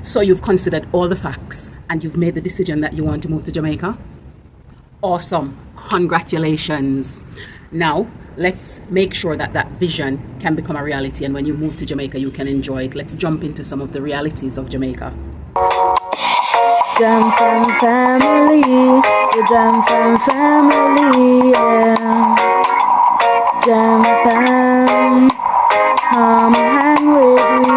So you've considered all the facts and you've made the decision that you want to move to Jamaica? Awesome. Congratulations. Now, let's make sure that that vision can become a reality, and when you move to Jamaica, you can enjoy it. Let's jump into some of the realities of Jamaica. Jam Fam family, the Jam Fam family, yeah. Jam Fam, come hang with me.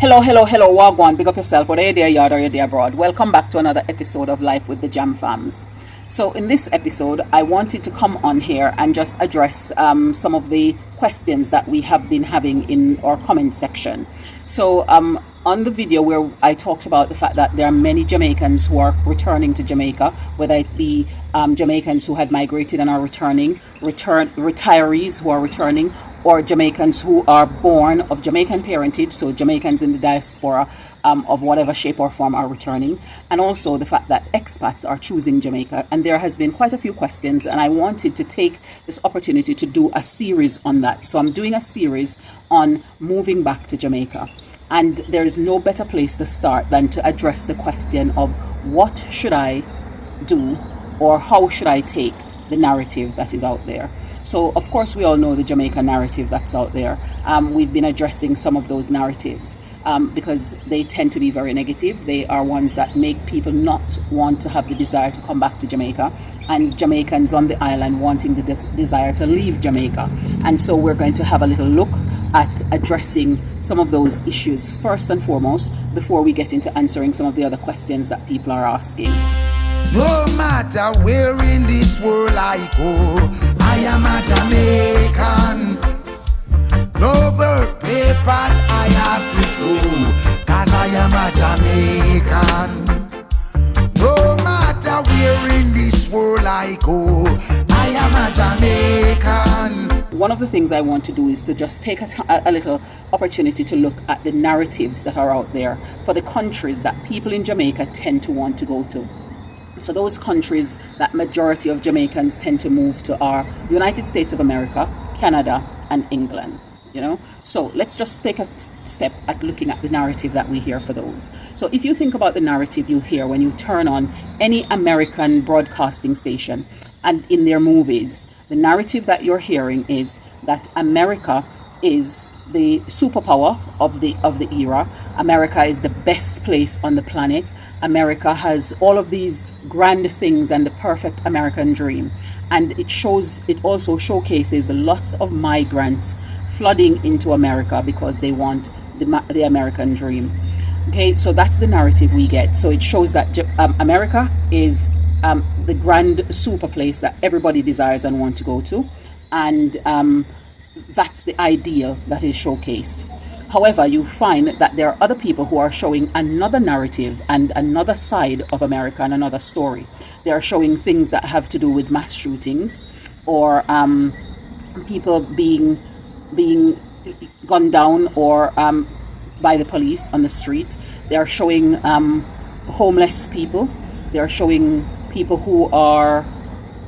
Hello, Wagwan, big up yourself, whether you're there yard or you're there abroad. Welcome back to another episode of Life with the Jam Fams. So in this episode, I wanted to come on here and just address some of the questions that we have been having in our comment section. So on the video where I talked about the fact that there are many Jamaicans who are returning to Jamaica, whether it be Jamaicans who had migrated and are returning, retirees who are returning, or Jamaicans who are born of Jamaican parentage, so Jamaicans in the diaspora of whatever shape or form are returning, and also the fact that expats are choosing Jamaica. And there has been quite a few questions, and I wanted to take this opportunity to do a series on that. So I'm doing a series on moving back to Jamaica. And there is no better place to start than to address the question of what should I do, or how should I take the narrative that is out there. So of course we all know the Jamaica narrative that's out there. We've been addressing some of those narratives because they tend to be very negative. They are ones that make people not want to have the desire to come back to Jamaica, and Jamaicans on the island wanting the desire to leave Jamaica. And so we're going to have a little look at addressing some of those issues first and foremost before we get into answering some of the other questions that people are asking. No matter where in this world I go, I am a Jamaican. No birth papers I have to show, 'cause I am a Jamaican. No matter where in this world I go, I am a Jamaican. One of the things I want to do is to just take a little opportunity to look at the narratives that are out there for the countries that people in Jamaica tend to want to go to. So those countries that majority of Jamaicans tend to move to are United States of America, Canada, and England. So let's just take a step at looking at the narrative that we hear for those. So if you think about the narrative you hear when you turn on any American broadcasting station and in their movies, the narrative that you're hearing is that America is the superpower of the era. America is the best place on the planet. America has all of these grand things and the perfect American dream. And it also showcases lots of migrants flooding into America because they want the American dream. Okay, so that's the narrative we get. So it shows that America is the grand super place that everybody desires and want to go to. And that's the ideal that is showcased. However, you find that there are other people who are showing another narrative and another side of America and another story. They are showing things that have to do with mass shootings or people being gunned down or by the police on the street. They are showing homeless people. They are showing people who are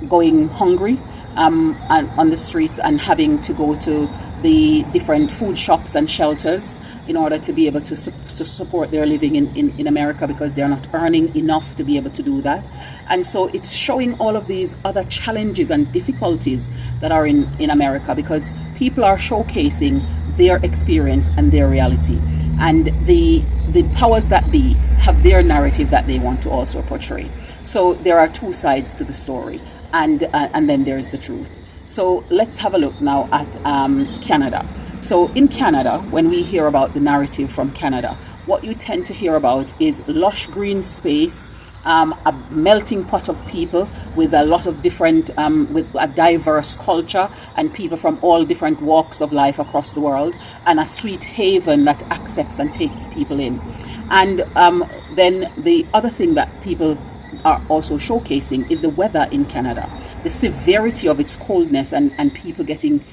going hungry and on the streets and having to go to the different food shops and shelters in order to be able to support their living in America, because they're not earning enough to be able to do that. And so it's showing all of these other challenges and difficulties that are in America, because people are showcasing their experience and their reality. And the powers that be have their narrative that they want to also portray. So there are two sides to the story, and then there's the truth. So let's have a look now at Canada. So in Canada, when we hear about the narrative from Canada, what you tend to hear about is lush green space, a melting pot of people with a lot of different, with a diverse culture and people from all different walks of life across the world, and a sweet haven that accepts and takes people in. And then the other thing that people are also showcasing is the weather in Canada, the severity of its coldness and people getting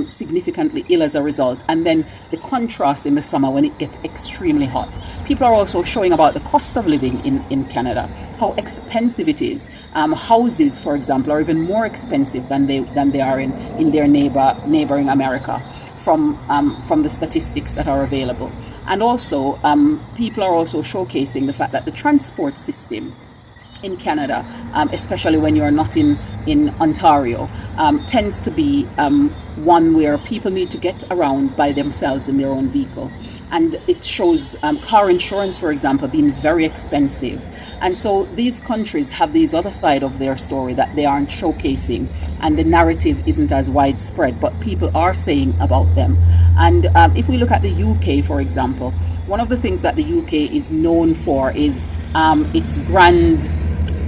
significantly ill as a result, and then the contrast in the summer when it gets extremely hot. People are also showing about the cost of living in Canada, how expensive it is. Houses, for example, are even more expensive than they are in their neighboring America. from the statistics that are available. And also, people are also showcasing the fact that the transport system in Canada, especially when you're not in Ontario, tends to be one where people need to get around by themselves in their own vehicle. And it shows car insurance, for example, being very expensive. And so these countries have these other side of their story that they aren't showcasing, and the narrative isn't as widespread, but people are saying about them. And if we look at the UK, for example, one of the things that the UK is known for is its grand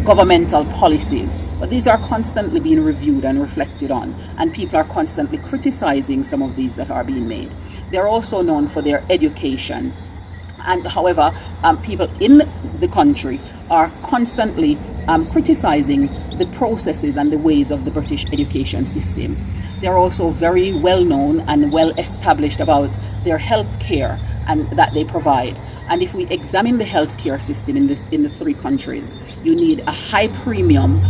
governmental policies, but these are constantly being reviewed and reflected on, and people are constantly criticizing some of these that are being made. They're also known for their education, and however, people in the country are constantly criticizing the processes and the ways of the British education system. They're also very well known and well established about their health care and that they provide. And if we examine the healthcare system in the three countries, you need a high premium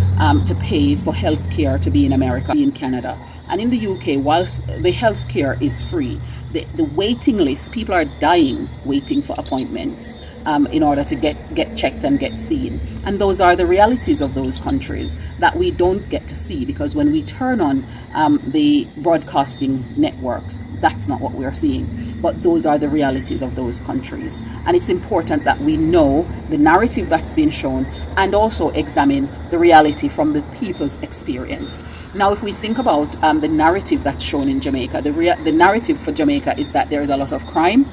to pay for healthcare to be in America, in Canada. And in the UK, whilst the healthcare is free, the waiting list, people are dying waiting for appointments in order to get checked and get seen. And those are the realities of those countries that we don't get to see, because when we turn on the broadcasting networks, that's not what we're seeing. But those are the realities of those countries. And it's important that we know the narrative that's been shown and also examine the reality from the people's experience. Now, if we think about the narrative that's shown in Jamaica, the narrative for Jamaica is that there is a lot of crime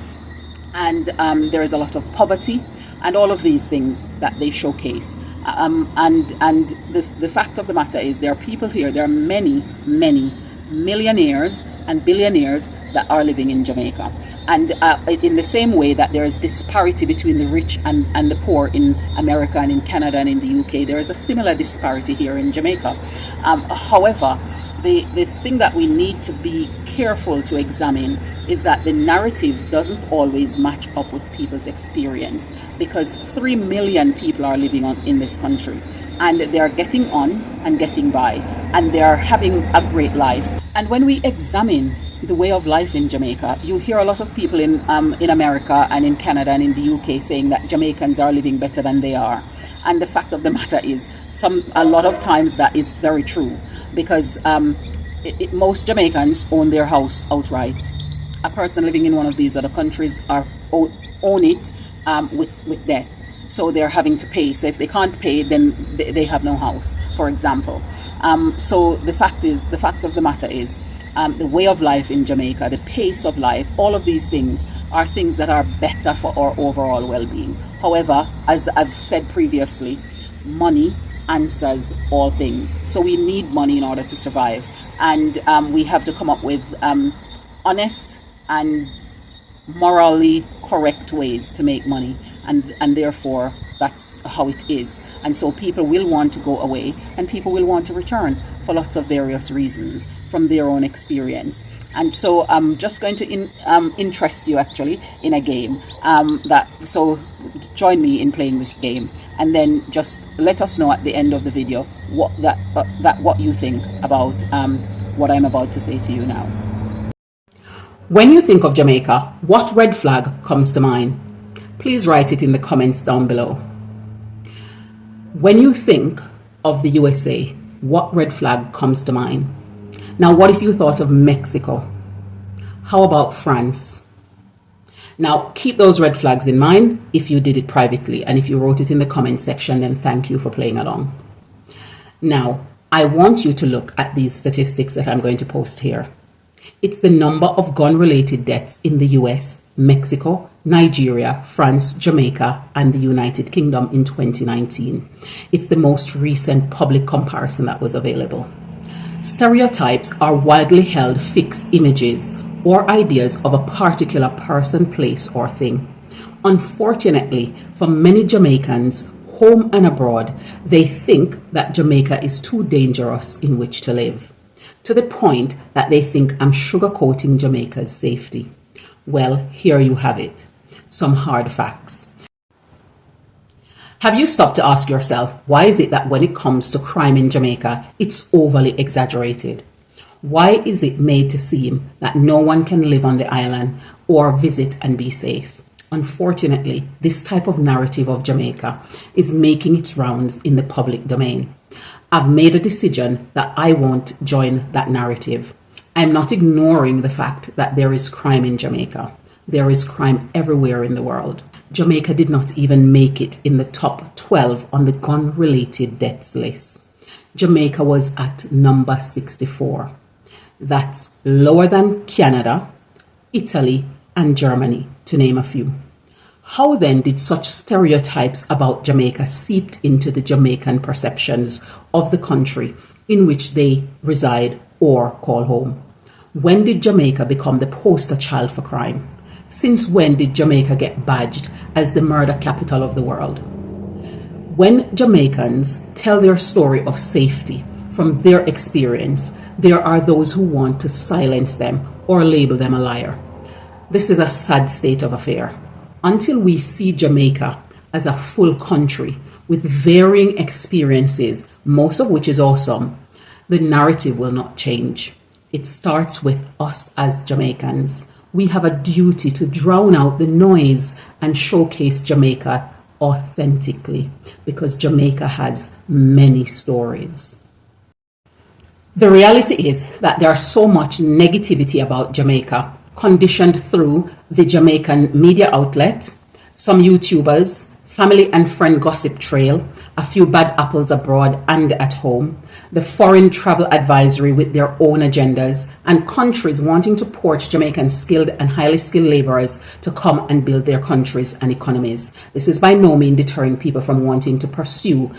and there is a lot of poverty and all of these things that they showcase. And the fact of the matter is there are people here, there are many millionaires and billionaires that are living in Jamaica. And in the same way that there is disparity between the rich and the poor in America and in Canada and in the UK, there is a similar disparity here in Jamaica. However, the thing that we need to be careful to examine is that the narrative doesn't always match up with people's experience, because 3 million people are living in this country, and they are getting on and getting by, and they are having a great life. And when we examine the way of life in Jamaica, you hear a lot of people in America and in Canada and in the UK saying that Jamaicans are living better than they are. And the fact of the matter is, a lot of times that is very true, because most Jamaicans own their house outright. A person living in one of these other countries own it with debt. So they're having to pay. So if they can't pay, then they have no house, for example. So the fact of the matter is, the way of life in Jamaica, the pace of life, all of these things are things that are better for our overall well-being. However, as I've said previously, money answers all things. So we need money in order to survive. And we have to come up with honest and morally correct ways to make money. And therefore, that's how it is. And so people will want to go away and people will want to return for lots of various reasons from their own experience. And so I'm just going to interest you actually in a game so join me in playing this game, and then just let us know at the end of the video what you think about what I'm about to say to you now. When you think of Jamaica, what red flag comes to mind? Please write it in the comments down below. When you think of the USA, what red flag comes to mind? Now, what if you thought of Mexico? How about France? Now, keep those red flags in mind if you did it privately, and if you wrote it in the comment section, then thank you for playing along. Now, I want you to look at these statistics that I'm going to post here. It's the number of gun-related deaths in the US, Mexico, Nigeria, France, Jamaica, and the United Kingdom in 2019. It's the most recent public comparison that was available. Stereotypes are widely held fixed images or ideas of a particular person, place, or thing. Unfortunately, for many Jamaicans, home and abroad, they think that Jamaica is too dangerous in which to live, to the point that they think I'm sugarcoating Jamaica's safety. Well, here you have it. Some hard facts. Have you stopped to ask yourself, why is it that when it comes to crime in Jamaica, it's overly exaggerated? Why is it made to seem that no one can live on the island or visit and be safe? Unfortunately, this type of narrative of Jamaica is making its rounds in the public domain. I've made a decision that I won't join that narrative. I'm not ignoring the fact that there is crime in Jamaica. There is crime everywhere in the world. Jamaica did not even make it in the top 12 on the gun-related deaths list. Jamaica was at number 64. That's lower than Canada, Italy, and Germany, to name a few. How then did such stereotypes about Jamaica seep into the Jamaican perceptions of the country in which they reside or call home? When did Jamaica become the poster child for crime? Since when did Jamaica get badged as the murder capital of the world? When Jamaicans tell their story of safety from their experience, there are those who want to silence them or label them a liar. This is a sad state of affair. Until we see Jamaica as a full country with varying experiences, most of which is awesome, the narrative will not change. It starts with us as Jamaicans. We have a duty to drown out the noise and showcase Jamaica authentically, because Jamaica has many stories. The reality is that there is so much negativity about Jamaica, conditioned through the Jamaican media outlet, some YouTubers, family and friend gossip trail, a few bad apples abroad and at home, the foreign travel advisory with their own agendas, and countries wanting to port Jamaican skilled and highly skilled laborers to come and build their countries and economies. This is by no means deterring people from wanting to pursue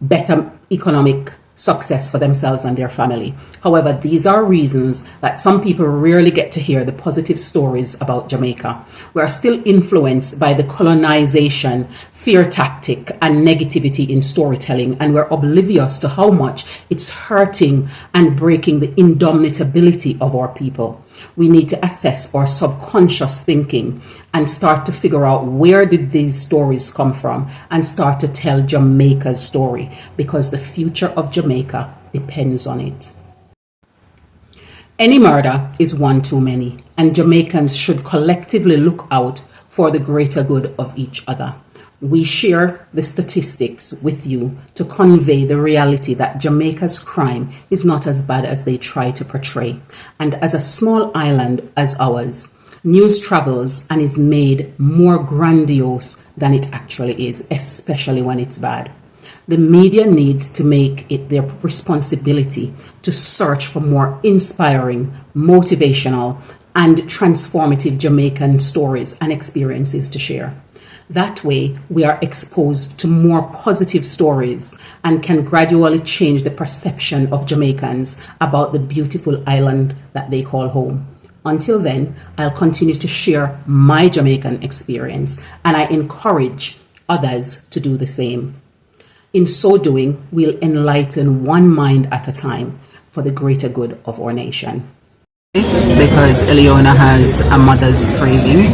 better economic success for themselves and their family. However, these are reasons that some people rarely get to hear the positive stories about Jamaica. We are still influenced by the colonization, fear tactic, and negativity in storytelling, and we're oblivious to how much it's hurting and breaking the indomitability of our people. We need to assess our subconscious thinking and start to figure out where did these stories come from and start to tell Jamaica's story, because the future of Jamaica depends on it. Any murder is one too many, and Jamaicans should collectively look out for the greater good of each other. We share the statistics with you to convey the reality that Jamaica's crime is not as bad as they try to portray. And as a small island as ours, news travels and is made more grandiose than it actually is, especially when it's bad. The media needs to make it their responsibility to search for more inspiring, motivational, and transformative Jamaican stories and experiences to share. That way, we are exposed to more positive stories and can gradually change the perception of Jamaicans about the beautiful island that they call home. Until then, I'll continue to share my Jamaican experience, and I encourage others to do the same. In so doing, we'll enlighten one mind at a time for the greater good of our nation. Because Eliona has a mother's craving,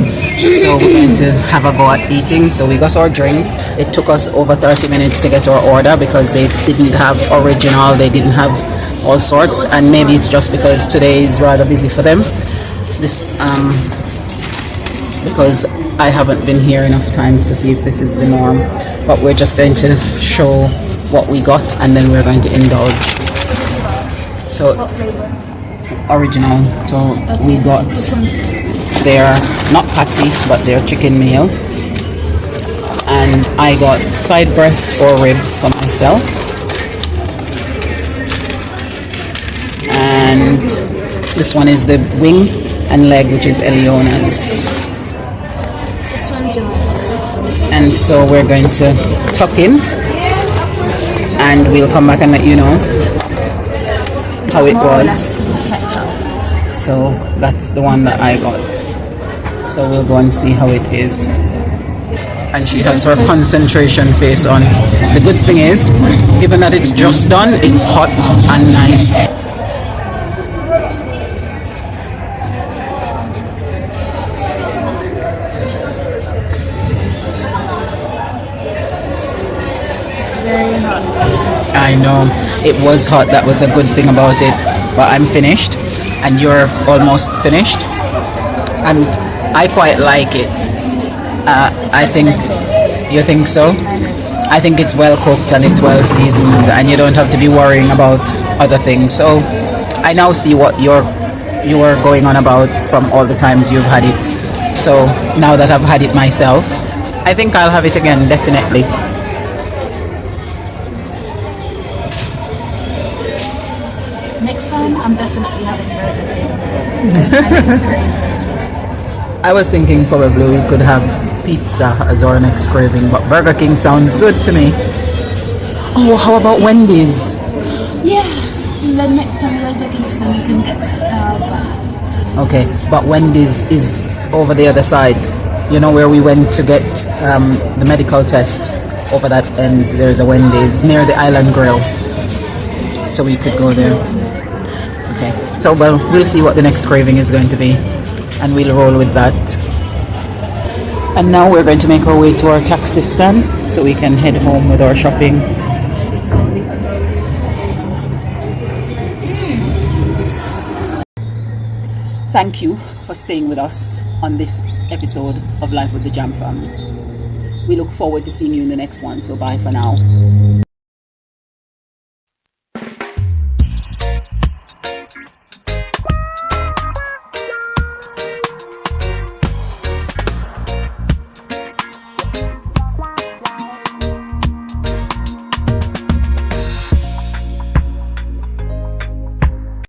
so we're going to have a go at eating. So we got our drink. It took us over 30 minutes to get our order because they didn't have original, they didn't have all sorts, and maybe it's just because today is rather busy for them. This because I haven't been here enough times to see if this is the norm, but we're just going to show what we got and then we're going to indulge. So original. So we got their, not patty, but their chicken meal, and I got side breasts or ribs for myself, and this one is the wing and leg, which is Eliona's. This one's yours. And so we're going to tuck in and we'll come back and let you know how it was. So that's the one that I got. So we'll go and see how it is. And she has her concentration face on. The good thing is, given that it's just done, it's hot and nice. It's very hot. I know, it was hot. That was a good thing about it. but I'm finished, and you're almost finished, and I quite like it. I think you think so. I think it's well cooked and it's well seasoned, and you don't have to be worrying about other things. So I now see what you are going on about from all the times you've had it. So now that I've had it myself, I think I'll have it again, definitely. Next time, I'm definitely having Burger King. I was thinking probably we could have pizza as our next craving, but Burger King sounds good to me. Oh, how about Wendy's? Yeah, the next time we go to Kingston, we can get Starbucks. Okay, but Wendy's is over the other side. You know where we went to get the medical test? Over that end, there's a Wendy's near the Island Grill. So we could go there. Okay, so well, we'll see what the next craving is going to be, and we'll roll with that. And now we're going to make our way to our taxi stand so we can head home with our shopping. Thank you for staying with us on this episode of Life with the Jam Fams. We look forward to seeing you in the next one, so bye for now.